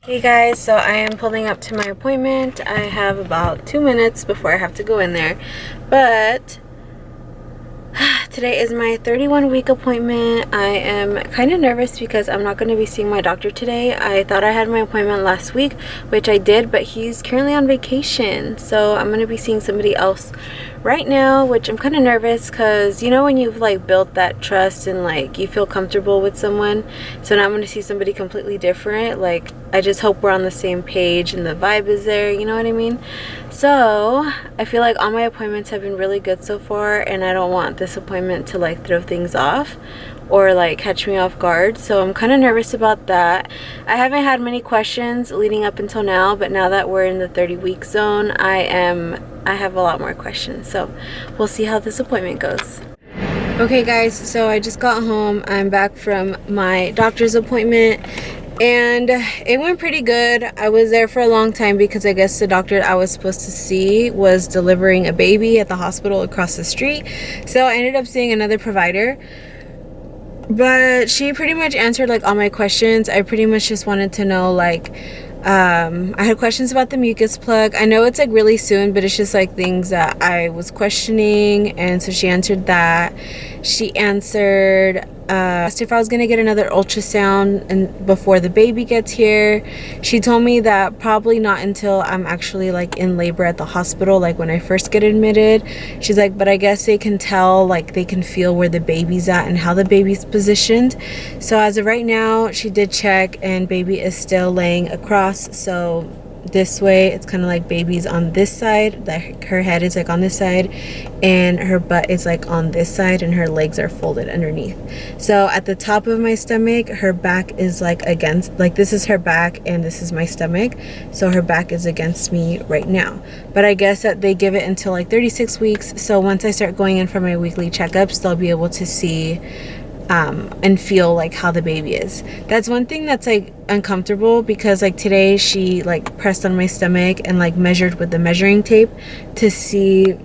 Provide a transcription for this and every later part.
Hey guys, so I am pulling up to my appointment. I have about 2 minutes before I have to go in there, but today is my 31-week appointment. I am kind of nervous because I'm not going to be seeing my doctor today. I thought I had my appointment last week, which I did, but he's currently on vacation, so I'm going to be seeing somebody else right now, which I'm kind of nervous because, you know, when you've like built that trust and like you feel comfortable with someone, so now I'm going to see somebody completely different. Like, I just hope we're on the same page and the vibe is there, you know what I mean? So I feel like all my appointments have been really good so far, and I don't want this appointment to like throw things off or like catch me off guard, so I'm kind of nervous about that. I haven't had many questions leading up until now, but now that we're in the 30-week zone, I have a lot more questions, so we'll see how this appointment goes. Okay guys, so I just got home. I'm back from my doctor's appointment and it went pretty good. I was there for a long time because I guess the doctor I was supposed to see was delivering a baby at the hospital across the street, so I ended up seeing another provider. But she pretty much answered like all my questions. I pretty much just wanted to know like I had questions about the mucus plug. I know it's like really soon, but it's just like things that I was questioning, and so she answered that. She answered asked if I was gonna get another ultrasound and before the baby gets here. She told me that probably not until I'm actually like in labor at the hospital, like when I first get admitted. She's like, but I guess they can tell, like they can feel where the baby's at and how the baby's positioned. So as of right now, she did check and baby is still laying across, so this way it's kind of like baby's on this side, that her head is like on this side and her butt is like on this side and her legs are folded underneath. So at the top of my stomach, her back is like against, like this is her back and this is my stomach, so her back is against me right now. But I guess that they give it until like 36 weeks, so once I start going in for my weekly checkups, they'll be able to see and feel like how the baby is. That's one thing that's like uncomfortable, because like today she like pressed on my stomach and like measured with the measuring tape to see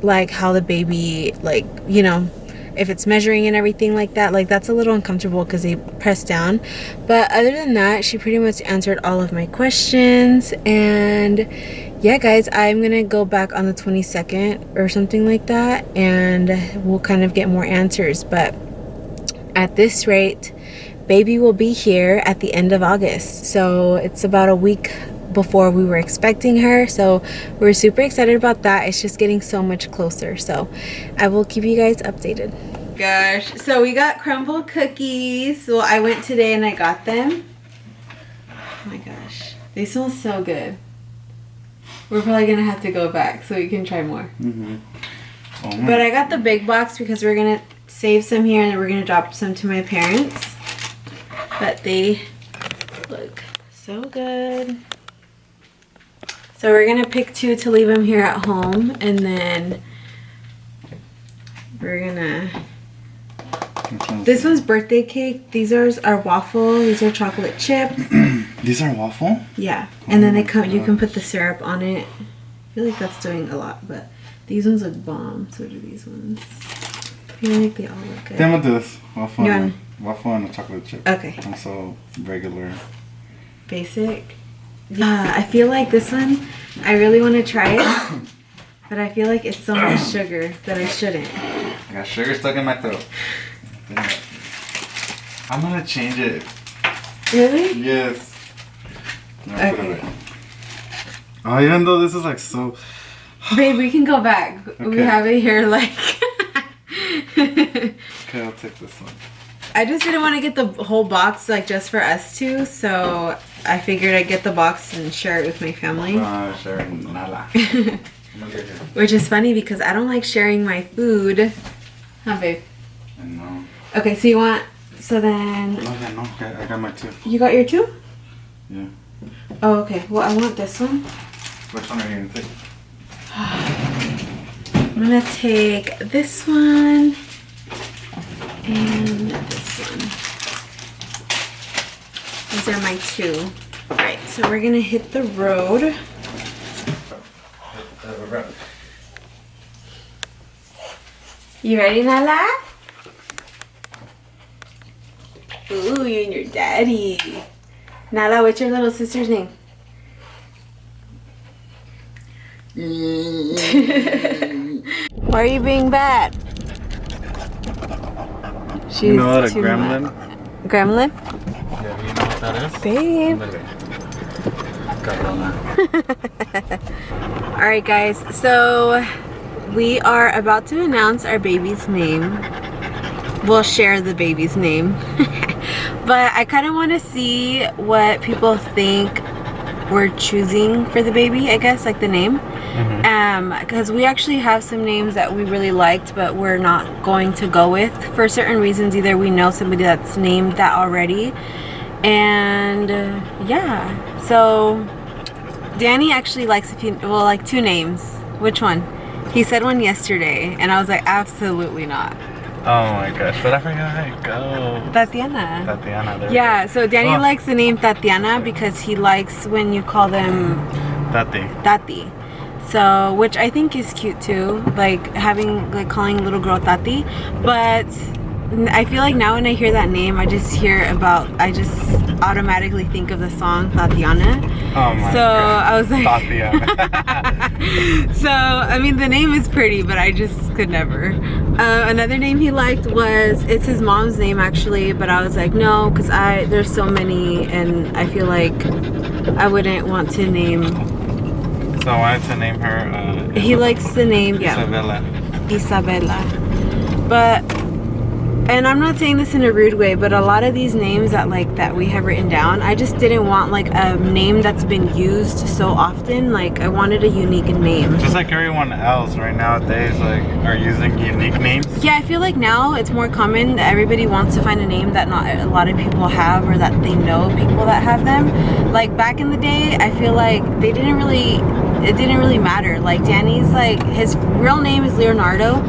like how the baby, like, you know, if it's measuring and everything like that. Like that's a little uncomfortable because they press down, but other than that she pretty much answered all of my questions. And yeah guys, I'm gonna go back on the 22nd or something like that and we'll kind of get more answers. But at this rate, baby will be here at the end of August, so it's about a week before we were expecting her, so we're super excited about that. It's just getting so much closer, so I will keep you guys updated. Gosh, so we got crumble cookies. Well, I went today and I got them. Oh my gosh, they smell so good. We're probably gonna have to go back so we can try more. Oh, but I got the big box because we're gonna save some here and then we're gonna drop some to my parents. But they look so good. So we're gonna pick 2 to leave them here at home, and then we're gonna, this one's birthday cake. These are waffle. These are chocolate chip. These are waffle? Yeah. And then they come, you can put the syrup on it. I feel like that's doing a lot, but these ones look bomb. So do these ones. I feel like they all look good. Then we'll do this. Waffle and a chocolate chip. Okay. I'm so regular. Basic. Yeah, I feel like this one, I really want to try it, but I feel like it's so much sugar that I shouldn't. I got sugar stuck in my throat. I'm gonna change it. Really? Yes. Okay. Oh, even though this is like so... Babe, we can go back. Okay. We have it here like... Okay, I'll take this one. I just didn't want to get the whole box like just for us two, so I figured I'd get the box and share it with my family. Sharing nada. Which is funny because I don't like sharing my food. Huh, babe? I know. Okay, so you want... So then... Oh, yeah, no. I got my 2. You got your 2? Yeah. Oh, okay. Well, I want this one. Which one are you going to take? I'm going to take this one and this one. These are my 2. Alright, so we're going to hit the road. You ready, Nala? Ooh, you and your daddy. Nala, what's your little sister's name? Why are you being bad? She's You know what a too gremlin? mad. Gremlin? Yeah, you know what that is? Babe. Alright guys, so we are about to announce our baby's name. We'll share the baby's name. But I kind of want to see what people think we're choosing for the baby, I guess, like the name. Because we actually have some names that we really liked, but we're not going to go with for certain reasons. Either we know somebody that's named that already, and yeah. So Danny actually likes like two names. Which one? He said one yesterday, and I was like, absolutely not. Oh my gosh, but I forgot how it goes. Tatiana. Tatiana, there Yeah, so Danny Oh. likes the name Tatiana because he likes when you call them Tati. Tati. So, which I think is cute too, like calling little girl Tati. But I feel like now when I hear that name, I just automatically think of the song Tatiana. Oh my So god. I was like, Tatiana. so I mean the name is pretty, but I just could never. Another name he liked it's his mom's name actually, but I was like no, because there's so many, and I feel like I wouldn't want to name. So I wanted to name her. He likes the name, yeah, Isabella. But, and I'm not saying this in a rude way, but a lot of these names that we have written down, I just didn't want like a name that's been used so often. Like I wanted a unique name. Just like everyone else right nowadays, like are using unique names. Yeah, I feel like now it's more common that everybody wants to find a name that not a lot of people have, or that they know people that have them. Like back in the day, I feel like it didn't really matter. Like Danny's, like his real name is Leonardo,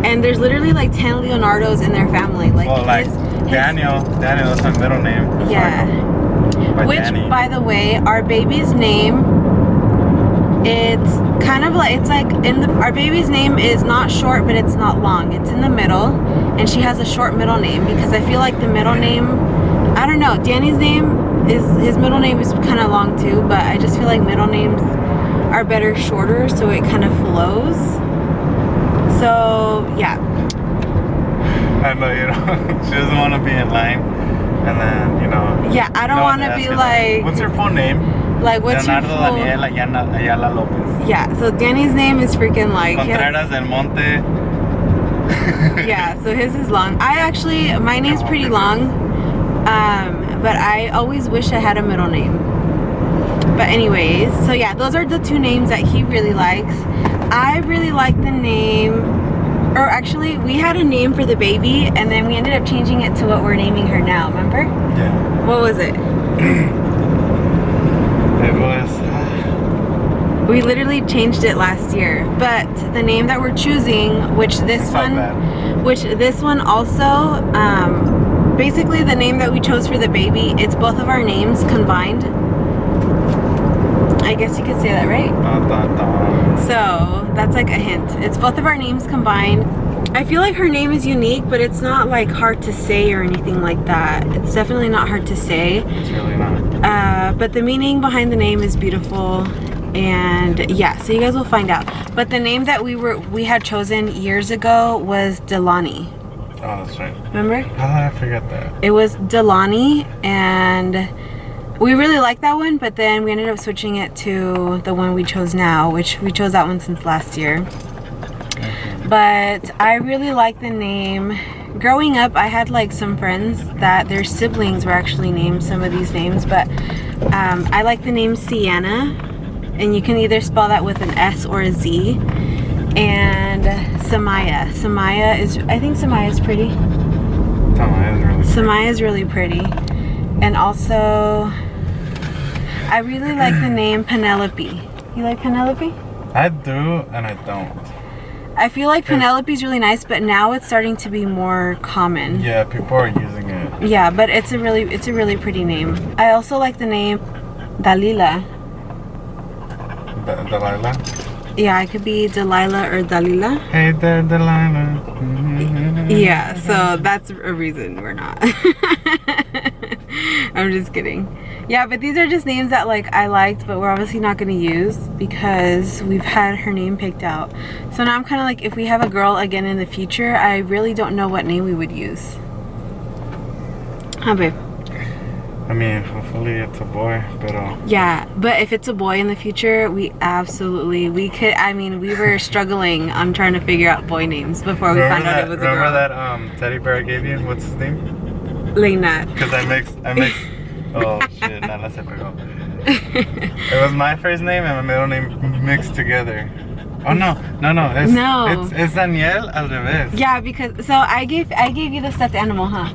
and there's literally like 10 Leonardos in their family. Like, Well, like Daniel is my middle name. Yeah. Which, Danny. by the way, our baby's name, it's kind of like, our baby's name is not short, but it's not long. It's in the middle, and she has a short middle name because I feel like the middle name, I don't know, Danny's name his middle name is kind of long too, but I just feel like middle names are better shorter, so it kind of flows. So yeah. I know, you know, she doesn't want to be in line, and then, you know. Yeah, I don't want to be like. What's your full name? Like, what's Leonardo your full? Daniel Ayala Lopez. Yeah, so Danny's name is freaking like. Contreras del Monte. Yeah, so his is long. My name's pretty long, but I always wish I had a middle name. But anyways, so yeah, those are the two names that he really likes. I really like the name, or actually, we had a name for the baby, and then we ended up changing it to what we're naming her now, remember? Yeah. What was it? It was... We literally changed it last year, but the name that we're choosing, which this one also, basically the name that we chose for the baby, it's both of our names combined. I guess you could say that, right? So that's like a hint. It's both of our names combined. I feel like her name is unique, but it's not like hard to say or anything like that. It's definitely not hard to say. It's really not. But the meaning behind the name is beautiful. And yeah, so you guys will find out. But the name that we had chosen years ago was Delani. Oh, that's right. Remember? How did I forget that? It was Delani, and we really liked that one, but then we ended up switching it to the one we chose now, which we chose that one since last year. But I really like the name. Growing up, I had like some friends that their siblings were actually named some of these names, but I like the name Sienna, and you can either spell that with an S or a Z. And Samaya. I think Samaya is pretty. Samaya is really pretty. And also, I really like the name Penelope. You like Penelope? I do, and I don't. I feel like Penelope is really nice, but now it's starting to be more common. Yeah, people are using it. Yeah, but it's a really pretty name. I also like the name Dalila. Delilah? Yeah, it could be Delilah or Dalila. Hey there, Delilah. Yeah, so that's a reason we're not. I'm just kidding. Yeah, but these are just names that like I liked, but we're obviously not going to use because we've had her name picked out. So now I'm kind of like, if we have a girl again in the future, I really don't know what name we would use. Huh, babe? I mean, hopefully it's a boy, but Yeah, but if it's a boy in the future, we could. I mean, we were struggling on trying to figure out boy names before we found out it was a girl. Remember that teddy bear I gave you? What's his name? Leonard. Because I mix. Oh shit! Nala se pegó. It was my first name and my middle name mixed together. Oh no! It's Daniel al revés. Yeah, because so I gave you the stuffed animal, huh?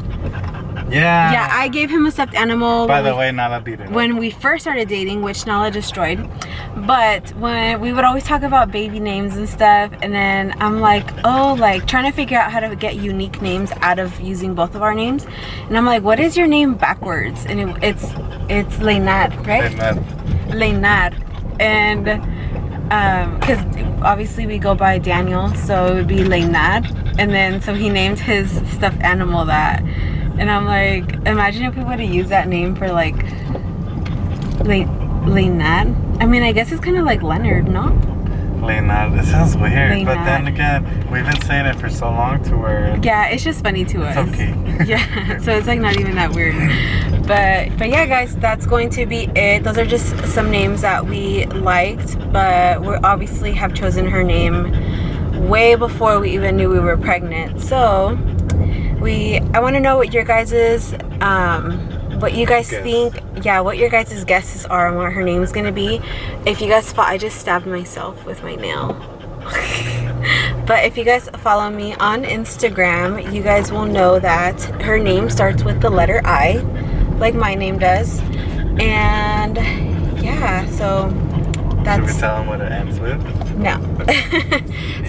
Yeah. Yeah, I gave him a stuffed animal. By the way, Nala beat it. When we first started dating, which Nala destroyed. But when we would always talk about baby names and stuff, and then I'm like, oh, like trying to figure out how to get unique names out of using both of our names. And I'm like, what is your name backwards? And it's Leonard, right? Leonard. And because obviously we go by Daniel, so it would be Leonard. And then so he named his stuffed animal that. And I'm like, imagine if we would have used that name for like Leonard. I mean, I guess it's kind of like Leonard, no? Leonard. It sounds weird, Leonard. but then again, we've been saying it for so long to where yeah, it's just funny to us. It's okay. Yeah, so it's like not even that weird. But yeah, guys, that's going to be it. Those are just some names that we liked, but we obviously have chosen her name way before we even knew we were pregnant. So I want to know what your guys's what you guys think. Yeah, what your guys' guesses are on what her name's gonna be. If you guys I just stabbed myself with my nail. But if you guys follow me on Instagram, you guys will know that her name starts with the letter I, like my name does. And yeah, so that's... Should we tell them what it ends with? No.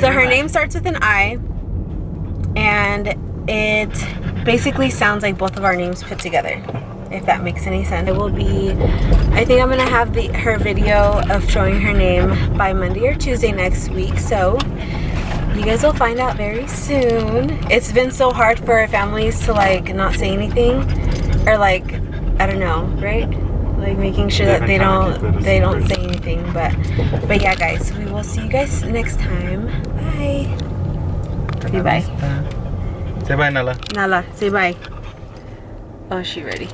So her name starts with an I, and it basically sounds like both of our names put together, if that makes any sense. It will be, I think I'm gonna have her video of showing her name by Monday or Tuesday next week, so you guys will find out very soon. It's been so hard for our families to like not say anything, or like, I don't know, right? Like making sure that they don't say anything. But yeah, guys, we will see you guys next time. Bye. Say bye. Say bye, Nala. Nala, say bye. Oh, she ready.